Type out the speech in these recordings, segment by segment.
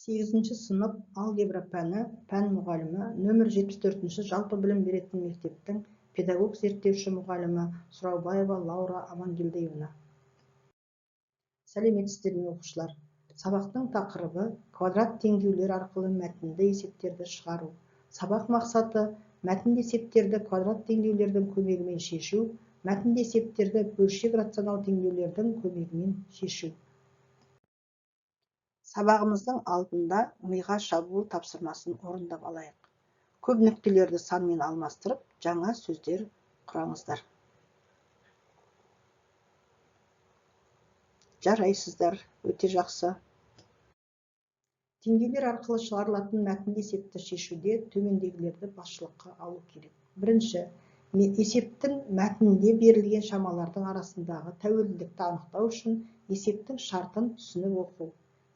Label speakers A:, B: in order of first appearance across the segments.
A: 8-ші сынып алгебра пәні пән мұғалімі, нөмір 74-ші жалпы білім беретін мектептің педагог зерттеуші мұғалімі Сұраубаева Лаура Амангелдиевна. Сәлеметсіздер ме оқушылар? Сабақтың тақырыбы квадрат теңдеулер арқылы мәтінді есептерді шығару. Сабақ мақсаты мәтінді есептерді квадрат теңдеулердің көмегімен шешу, мәтінді есептерді бөлшек рационал теңдеулердің көмегімен шешу. Сабағымыздың алдында миға шабуыл тапсырмасын орындап алайық. Көп нүктелерді санмен алмастырып, жаңа сөздер құраңыздар. Жарайсыздар, өте жақсы. Теңдеулер арқылы шығарылатын мәтінді есепті шешуде төмендегілерді басшылыққа алу керек. Бірінші, есептің мәтінінде берілген шамалардың арасындағы тәуелділікті анықтау үшін есептің шартын түсініп оқу.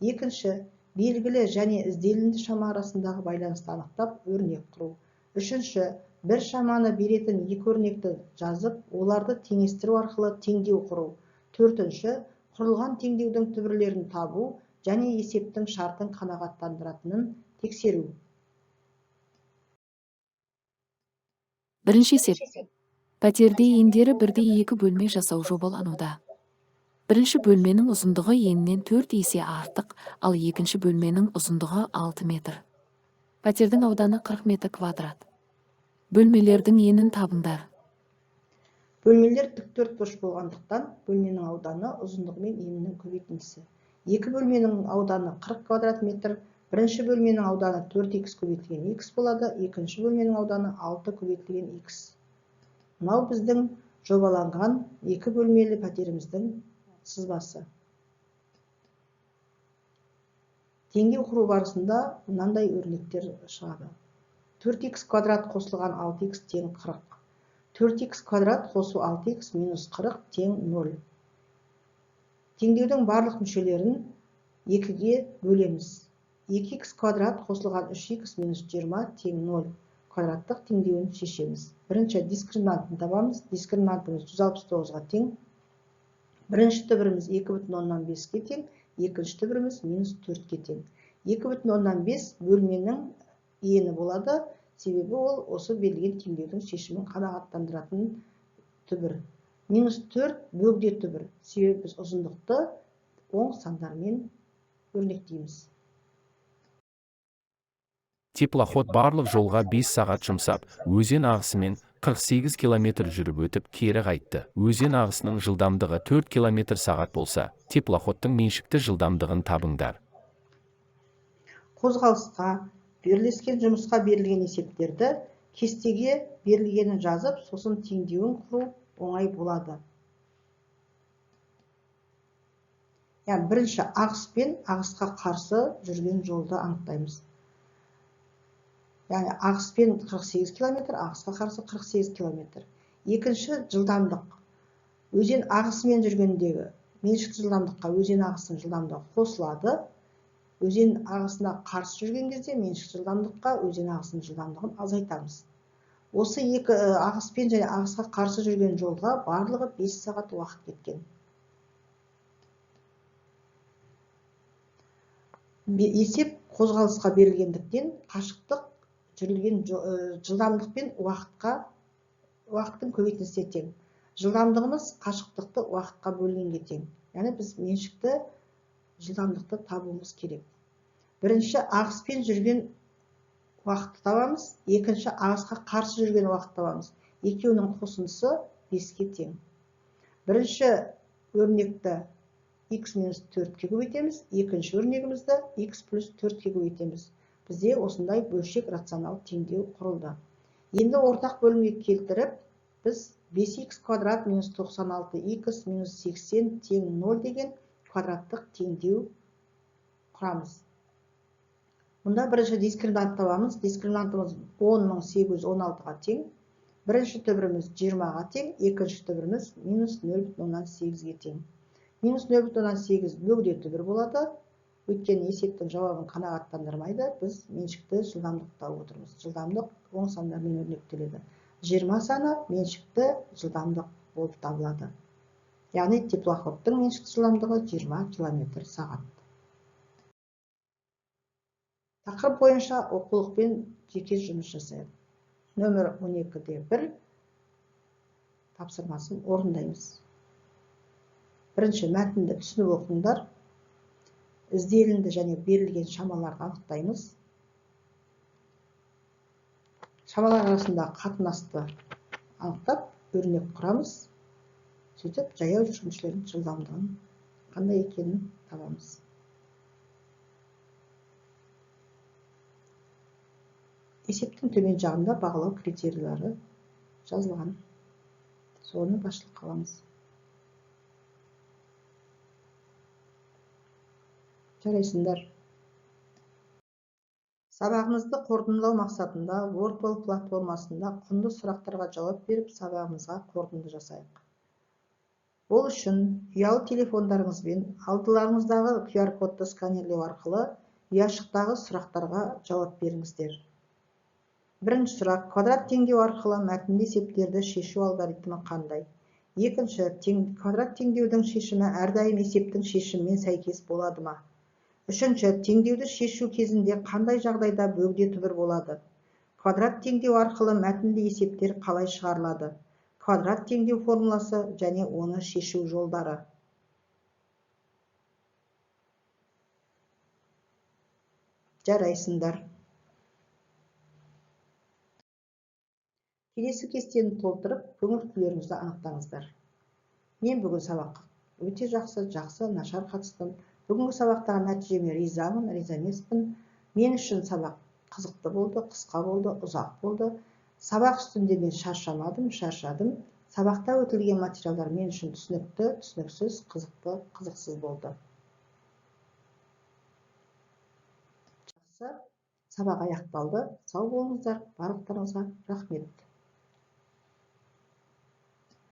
A: Екінші, белгілі және ізделінді шама арасындағы байланысты анықтап, өрнек құру. Үшінші, бір шаманы беретін екі өрнекті жазып, оларды теңестіру арқылы теңдеу құру. Төртінші, құрылған теңдеудің түбірлерін табу және есептің шартын қанағаттандыратынын тексеру.
B: Бірінші есеп. Пәтерде ендері 1:2 бөлме жасау жобалануда. Бірінші бөлменің ұзындығы енінен 4 есе артық, ал екінші бөлменің ұзындығы 6 метр. Пәтердің ауданы 40 метр квадрат. Бөлмелердің енін табыңдар.
A: Бөлмелер тіктөртбұрыш болғандықтан, бөлменің ауданы ұзындығы мен енінің көбейтіндісі. Екі бөлменің ауданы 40 квадрат метр, бірінші бөлменің ауданы 4х көбейтілген х болады, екінші бөлменің ауданы 6 көбейтілген х. Мынау біздің жобаланған екі бөлмелі пәтеріміздің сызбасы. Теңдеу құру барысында мынандай өрнектер шығады. 4х квадрат қосылған 6х тең 40. 4х квадрат қосу 6х минус 40 тең 0. Теңдеудің барлық мүшелерін 2-ге бөлеміз. 2х квадрат қосылған 3х минус 20 тең 0. Квадраттық теңдеуін шешеміз. Бірінші дискриминантын табамыз. Дискриминантымыз 169-ға тең. Бірінші түбіріміз 2,5-ге тең, екінші түбіріміз минус 4-ге тең. 2,5 бөлменің ені болады, себебі ол осы берілген теңдеудің шешімін қанағаттандыратын түбір. Минус 4 бөгде түбір, себебі біз ұзындықты оң сандармен өрнектейміз.
C: Теплоход барлық жолға 5 сағат жұмсап, өзен ағысымен 48 км жүріп өтіп кері қайтты. Өзен ағысының жылдамдығы 4 км сағат болса, теплоходтың меншікті жылдамдығын табыңдар.
A: Қозғалысқа, бірлескен жұмысқа берілген есептерді кестеге берілгенін жазып, сосын теңдеуін құру оңай болады. Бірінші ағыс пен ағысқа қарсы жүрген жолды анықтаймыз. Ағыспен 48 км, ағысқа қарсы 48 км. Екінші жылдамдық. Өзен ағысымен жүргендегі меншікті жылдамдыққа өзен ағысының жылдамдығы қосылады. Өзен ағысына қарсы жүрген кезде меншікті жылдамдыққа өзен ағысының жылдамдығын азайтамыз. Осы екі ағыспен және ағысқа қарсы жүрген жолға барлығы 5 сағат уақыт кеткен. Есеп қозғалысқа берілгендіктен қашықтық жүрілген жылдамдық пен уақыттың көбейтіндісіне тең. Жылдамдығымыз қашықтықты уақытқа бөлгенге тең. Яғни біз меншікті жылдамдықты табуымыз керек. Бірінші ағыспен жүрген уақытты табамыз, екінші ағысқа қарсы жүрген уақытты табамыз. Екеуінің қосындысы 5-ке тең. Бірінші өрнекті х минус 4-ке көбейтеміз, екінші өрнегімізді х плюс 4-ке көбейтеміз. Бізде осындай бөлшек рационал теңдеу құрылды. Енді ортақ бөлімге келтіріп, біз 5х квадрат минус 96х минус 80 тең 0 деген квадраттық теңдеу құрамыз. Мұнда бірінші дискриминант табамыз. Дискриминантымыз 10.816-ға тең. Бірінші түбіріміз 20-ға тең, екінші түбіріміз минус 0,8-ге тең. Минус 0,8 бөгде түбір болады. Өйткені есептің жауабын қанағаттандырмайды, біз меншікті жылдамдық тауып отырмыз. Жылдамдық оң сандармен өрнектеледі. 20 саны меншікті жылдамдық болып табылады. Яғни теплоходтың меншікті жылдамдығы 20 км сағат. Тақырып бойынша оқулықпен жеке жұмыс жасайық. Нөмір 12-де 1 тапсырмасын орындаймыз. Бірінші, мәтінді түсініп оқыңдар. Ізделінді және берілген шамаларды анықтаймыз. Шамалар арасындағы қатынасты анықтап, өрнек құрамыз. Сөйтіп, жаяу жүргіншілердің жылдамдығын қандай екенін табамыз. Есептің төмен жағында бағалау критерийлері жазылған. Соны басшылыққа аламыз. Жарайсыңдар. Сабағымызды қорытындылау мақсатында Wordwall платформасында құнды сұрақтарға жауап беріп, сабағымызға қорытынды жасайық. Ол үшін ұялы телефондарыңызбен алдыларыңыздағы QR-кодты сканерлеу арқылы ұяшықтағы сұрақтарға жауап беріңіздер. Бірінші сұрақ: квадрат теңдеу арқылы мәтінді есептерді шешу алгоритмі қандай? Екінші, квадрат теңдеудің шешімі әрдайым есептің шешімімен сәйкес болады ма? Үшінші, теңдеуді шешу кезінде қандай жағдайда бөгде түбір болады? Квадрат теңдеу арқылы мәтінді есептер қалай шығарылады? Квадрат теңдеу формуласы және оны шешу жолдары. Жарайсыңдар. Келесі кестені толтырып, көңіл-күйлеріңізді анықтаңыздар. Мен бүгін сабаққа өте жақсы, нашар қатыстым. Бүгінгі сабақтағы нәтижеме ризамын, риза емеспін. Мен үшін сабақ қызықты болды, қысқа болды, ұзақ болды. Сабақ үстінде мен шаршадым. Сабақта өтілген материалдар мен үшін түсінікті, түсініксіз, қызықты, қызықсыз болды. Жақсы, сабақ аяқталды. Сау болыңыздар, барлықтарыңызға рахмет.